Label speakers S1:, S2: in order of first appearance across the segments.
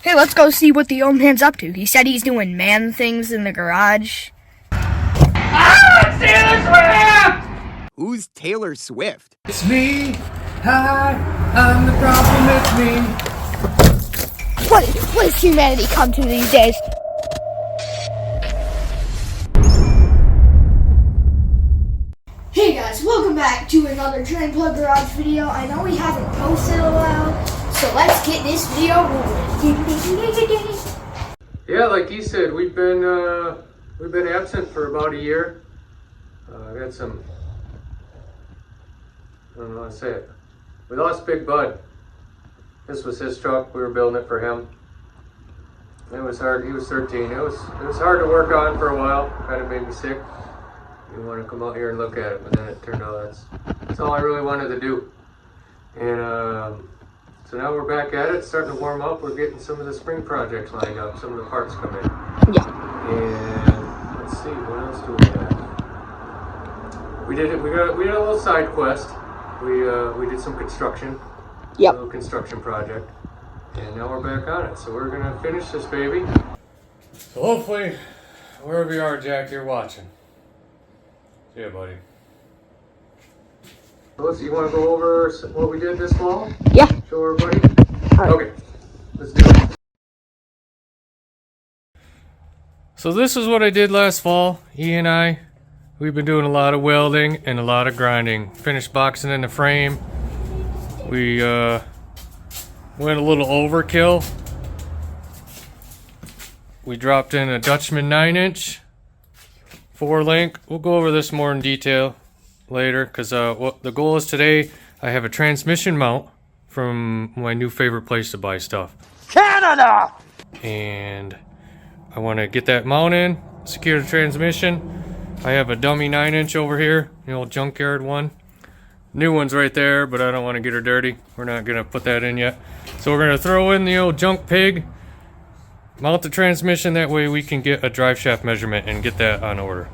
S1: Hey, let's go see what the old man's up to. He said he's doing man things in the garage.
S2: Ah, it's Taylor Swift!
S3: Who's Taylor Swift?
S2: It's me. Hi, I'm the problem, it's me.
S1: What has humanity come to these days? Hey guys, welcome back to another Drain Plug Garage video. I know we haven't posted in a while, so let's get this video rolling.
S4: Yeah, like he said, we've been absent for about a year. I had some, I don't know how to say it. We lost Big Bud. This was his truck. We were building it for him. It was hard. He was 13. It was hard to work on for a while. Kind of made me sick. Didn't want to come out here and look at it, but then it turned out that's all I really wanted to do. And so now we're back at it, starting to warm up. We're getting some of the spring projects lined up. Some of the parts come in.
S1: Yeah.
S4: And let's see, what else do we have? We had a little side quest. We did some construction.
S1: Yep.
S4: A little construction project. And now we're back on it. So we're gonna finish this baby. So hopefully, wherever you are, Jack, you're watching. See ya, buddy. So you want to go over what we did this fall?
S1: Yeah.
S4: Show everybody?
S1: All right.
S4: Okay, let's do it. So this is what I did last fall. We've been doing a lot of welding and a lot of grinding. Finished boxing in the frame. We went a little overkill. We dropped in a Dutchman 9-inch 4-link. We'll go over this more in detail later, because what the goal is today, I have a transmission mount from my new favorite place to buy stuff,
S3: Canada!
S4: and I want to get that mount in, secure the transmission. I have a dummy 9-inch over here, the old junkyard one. New one's right there, but I don't want to get her dirty. We're not going to put that in yet. So we're going to throw in the old junk pig, mount the transmission, that way we can get a drive shaft measurement and get that on order.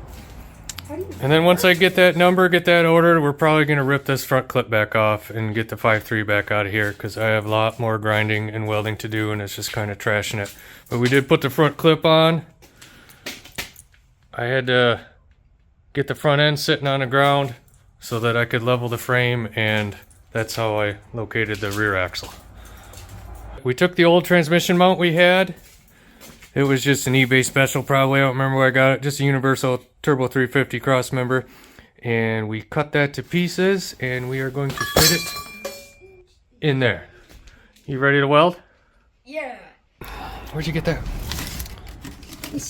S4: And then once I get that number, get that ordered, we're probably going to rip this front clip back off and get the 5.3 back out of here, because I have a lot more grinding and welding to do, and it's just kind of trashing it. But we did put the front clip on. I had to get the front end sitting on the ground so that I could level the frame, and that's how I located the rear axle. We took the old transmission mount we had. It was just an eBay special, probably. I don't remember where I got it. Just a universal turbo 350 cross member. And we cut that to pieces, and we are going to fit it in there. You ready to weld?
S1: Yeah.
S4: Where'd you get that?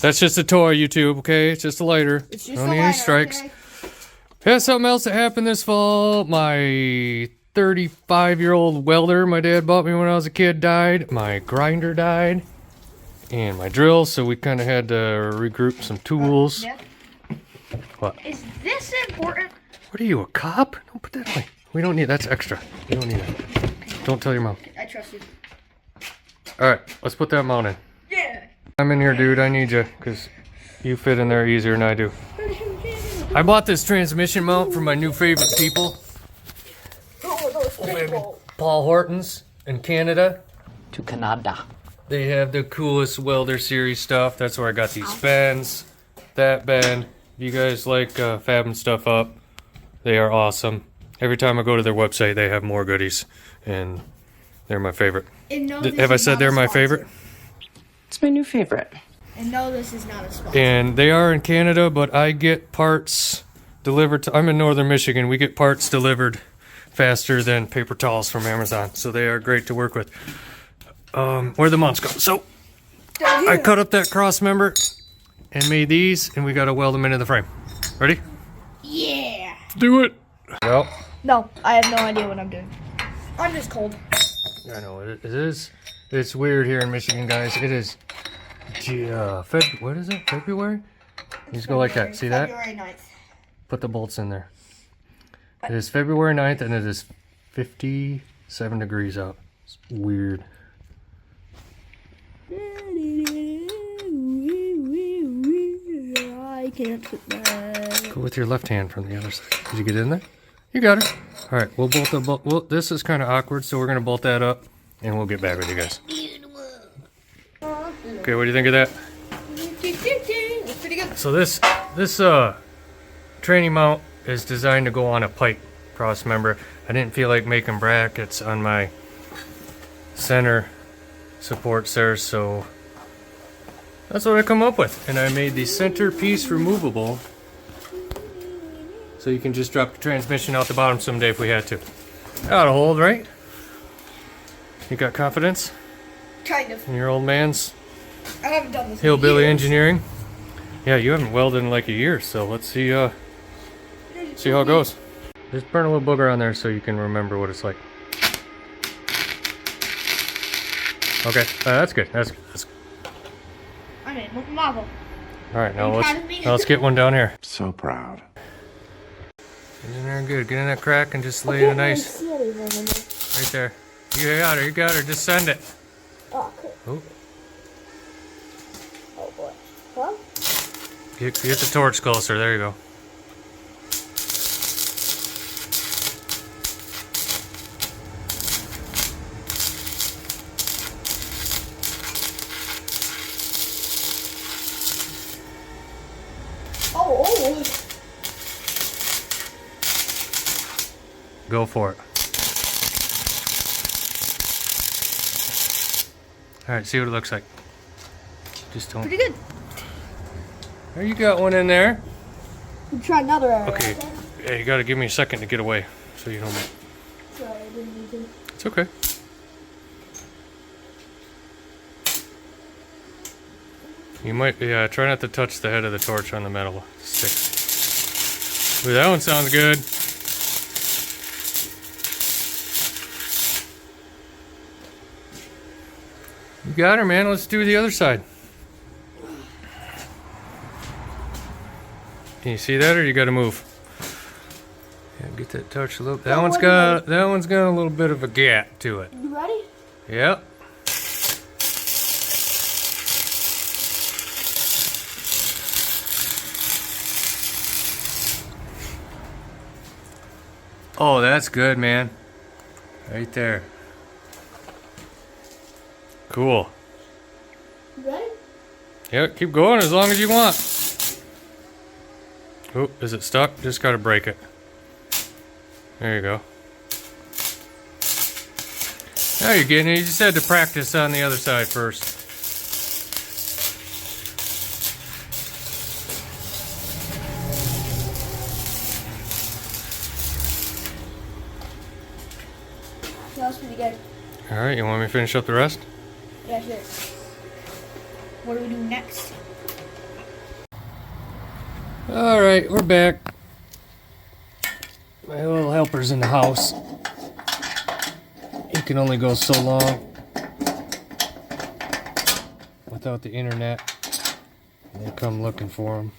S4: That's just a toy, YouTube, okay? It's just a lighter.
S1: It's just
S4: don't
S1: a
S4: need
S1: lighter,
S4: any strikes.
S1: okay?
S4: Had something else that happened this fall. My 35-year-old welder my dad bought me when I was a kid died. My grinder died. And my drill, so we kind of had to regroup some tools.
S1: Yeah.
S4: What?
S1: Is this important?
S4: What are you, a cop? Don't put that away. We don't need, that's extra. We don't need that. Don't tell your mom.
S1: I trust you.
S4: Alright, let's put that mount in.
S1: Yeah.
S4: I'm in here, dude. I need you, because you fit in there easier than I do. I bought this transmission mount from my new favorite people.
S1: Oh, those people.
S4: Paul Horton's in Canada.
S3: To Canada.
S4: They have the coolest welder series stuff. That's where I got these bends, that bend. If you guys like fabbing stuff up, they are awesome. Every time I go to their website, they have more goodies, and they're my favorite.
S1: And no,
S4: Have I said they're my favorite?
S3: It's my new favorite.
S1: And no, this is not a sponsor.
S4: And they are in Canada, but I get parts delivered to, I'm in northern Michigan. We get parts delivered faster than paper towels from Amazon, so they are great to work with. Where'd the mounts go? So I cut up that cross member and made these, and we got to weld them into the frame. Ready?
S1: Yeah.
S4: Let's do it. Well,
S1: No, I have no idea what I'm doing. I'm just cold.
S4: I know it is. It's weird here in Michigan, guys. It is. What is it? February? You just go like that. See that?
S1: February 9th.
S4: Put the bolts in there. It is February 9th, and it is 57 degrees out. It's weird.
S1: I can't put that.
S4: Go with your left hand from the other side. Did you get in there? You got it. All right, we'll bolt the this is kind of awkward, so we're gonna bolt that up, and we'll get back with you guys. Okay, what do you think of that?
S1: It's pretty good.
S4: So this training mount is designed to go on a pipe cross member. I didn't feel like making brackets on my center supports there, so that's what I come up with. And I made the centerpiece removable, so you can just drop the transmission out the bottom someday if we had to. That'll hold, right? You got confidence
S1: Kind of.
S4: in your old man's
S1: I haven't done this. in
S4: hillbilly
S1: years.
S4: engineering? Yeah, you haven't welded in like a year, so let's see how it goes. Just burn a little booger on there so you can remember what it's like. Okay, that's good. That's good.
S1: I made a model.
S4: All right,
S1: Are you
S4: now
S1: proud of me?
S4: let's get one down here.
S3: So proud.
S4: Get in there good. Get in that crack and just lay it nice right there. You got her. You got her. Just send it.
S1: Oh, okay.
S4: Oh,
S1: Oh boy. Well,
S4: get the torch closer. There you go.
S1: oh.
S4: Go for it. All right, see what it looks like. Just don't.
S1: Pretty good.
S4: There, you got one in there.
S1: We try another area.
S4: Okay. Yeah, you got to give me a second to get away, so you don't.
S1: Sorry, I didn't need to.
S4: It's okay. You might, yeah, try not to touch the head of the torch on the metal stick. Ooh, that one sounds good. You got her, man. Let's do the other side. Can you see that, or you got to move? Yeah, get that touch a little. That one's got a little bit of a gap to it.
S1: You ready?
S4: Yep. Oh, that's good, man. Right there. Cool.
S1: You ready?
S4: Yeah, keep going as long as you want. Oh, is it stuck? Just gotta break it. There you go. Now you're getting it. You just had to practice on the other side first.
S1: That was pretty good.
S4: Alright, you want me to finish up the rest?
S1: Yeah, sure. What do we do next?
S4: Alright, we're back. My little helper's in the house. He can only go so long without the internet. They come looking for him.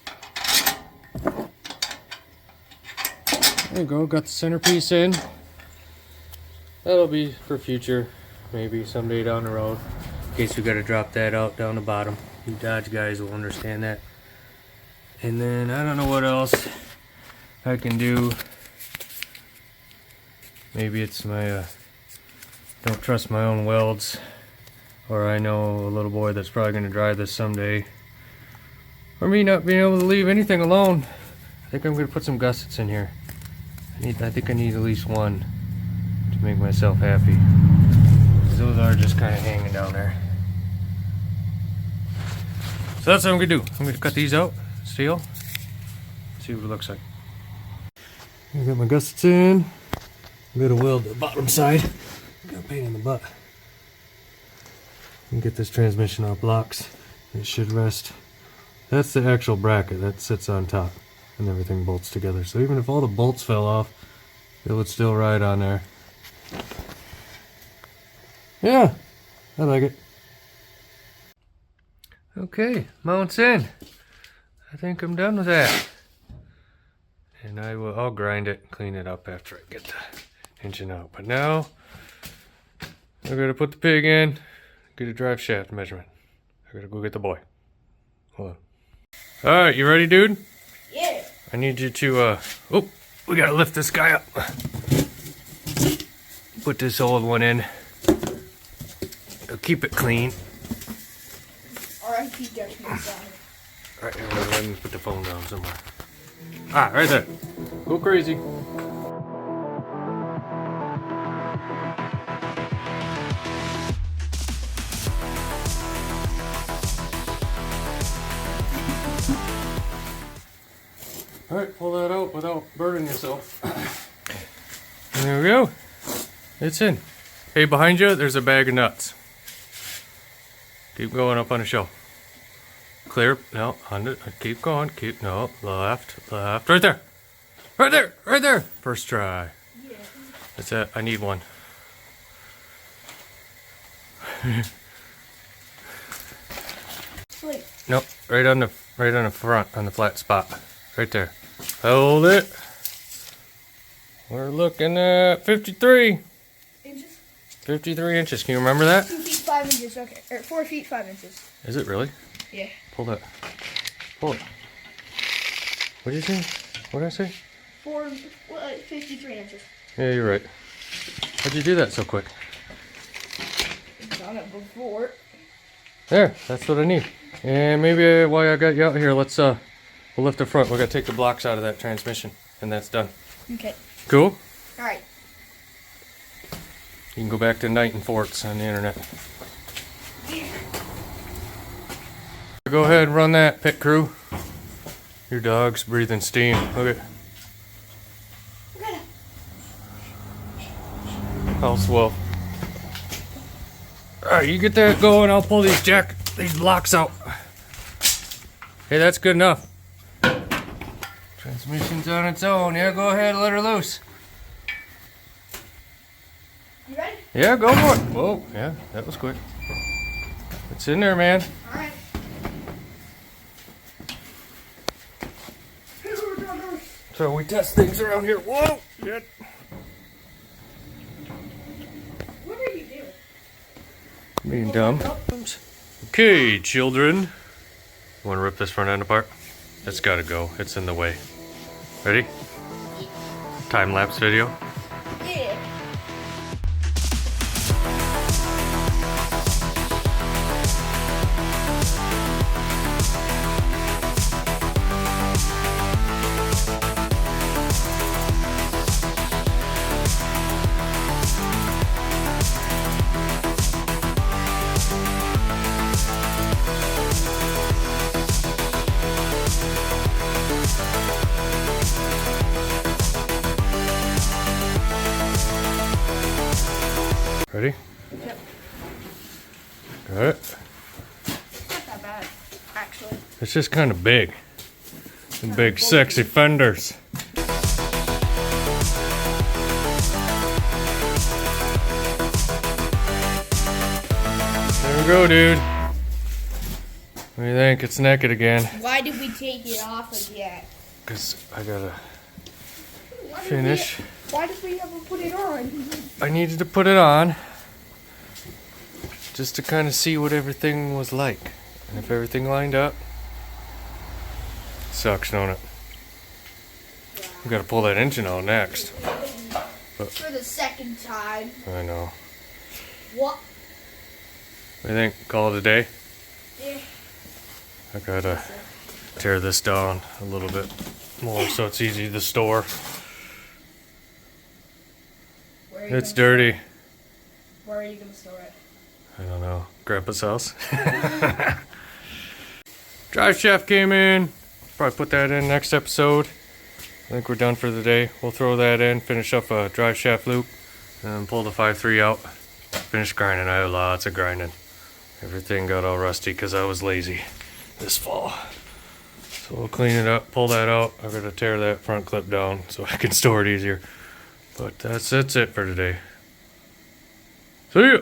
S4: There you go, got the centerpiece in. That'll be for future, maybe someday down the road. In case we gotta drop that out down the bottom. You Dodge guys will understand that. And then I don't know what else I can do. Maybe it's my don't trust my own welds, or I know a little boy that's probably gonna drive this someday, or me not being able to leave anything alone. I think I'm gonna put some gussets in here. I think I need at least one to make myself happy. 'Cause those are just kind of hanging down there. So that's what I'm gonna do. I'm gonna cut these out, steel, see what it looks like. I got my gussets in. I'm gonna weld the bottom side. Got a pain in the butt. And get this transmission off blocks. It should rest. That's the actual bracket that sits on top, and everything bolts together. So even if all the bolts fell off, it would still ride on there. Yeah, I like it. Okay, mounts in. I think I'm done with that. And I'll grind it, clean it up after I get the engine out. But now, I gotta put the pig in, get a drive shaft measurement. I gotta go get the boy. Hold on. Alright, you ready, dude?
S1: Yeah.
S4: I need you to, oh, we gotta lift this guy up. Put this old one in. Keep it clean.
S1: Why keep touching my side?
S4: Alright, here, let me put the phone down somewhere. Ah, right there. Go crazy. Alright, pull that out without burning yourself. And there we go. It's in. Hey, behind you, there's a bag of nuts. Keep going up on the shelf. Clear. No, keep going. Keep. No, left. Right there. Right there. First try.
S1: Yeah.
S4: That's it. I need one.
S1: Wait.
S4: Nope. Right on the front, on the flat spot. Right there. Hold it. We're looking at 53.
S1: Inches?
S4: 53 inches. Can you remember that?
S1: 2 feet 5 inches. Okay. Or 4 feet 5 inches.
S4: Is it really?
S1: Yeah.
S4: Pull that. Pull it. What did you say? What did I say?
S1: 53 inches.
S4: Yeah, you're right. How'd you do that so quick?
S1: I've done it before.
S4: There, that's what I need. And maybe while I got you out here, let's we'll lift the front. We're gonna take the blocks out of that transmission, and that's done.
S1: Okay.
S4: Cool?
S1: Alright.
S4: You can go back to Night and Forts on the internet. Go ahead and run that, pit crew. Your dog's breathing steam. Look at how swell. Alright, you get that going, I'll pull these blocks out. Hey, that's good enough. Transmission's on its own. Yeah, go ahead, let her loose.
S1: You ready?
S4: Yeah, go for it. Whoa, yeah, that was quick. It's in there, man.
S1: Alright.
S4: So we test things around here. Whoa! Shit.
S1: What are you doing?
S4: Being dumb. Okay, children. You want to rip this front end apart? It's got to go. It's in the way. Ready? Time lapse video.
S1: Yeah.
S4: Ready?
S1: Yep.
S4: Got it?
S1: Not that bad, actually.
S4: It's just kind of big. Some big, sexy fenders. There we go, dude. What do you think? It's naked again.
S1: Why did we take it off again?
S4: Because I gotta
S1: Why did
S4: finish.
S1: Why did we ever put it on?
S4: I needed to put it on just to kind of see what everything was like. And if everything lined up, sucks, don't it? We gotta pull that engine out next.
S1: For the second time.
S4: I know.
S1: What?
S4: What do you think? Call it a day?
S1: Yeah.
S4: I gotta tear this down a little bit more so it's easy to store. It's dirty.
S1: Where are you going to store it?
S4: I don't know. Grandpa's house. Drive shaft came in. Probably put that in next episode. I think we're done for the day. We'll throw that in, finish up a drive shaft loop, and then pull the 5.3 out. Finish grinding. I had lots of grinding. Everything got all rusty because I was lazy this fall. So we'll clean it up, pull that out. I gotta tear that front clip down so I can store it easier. But that's it for today. See ya!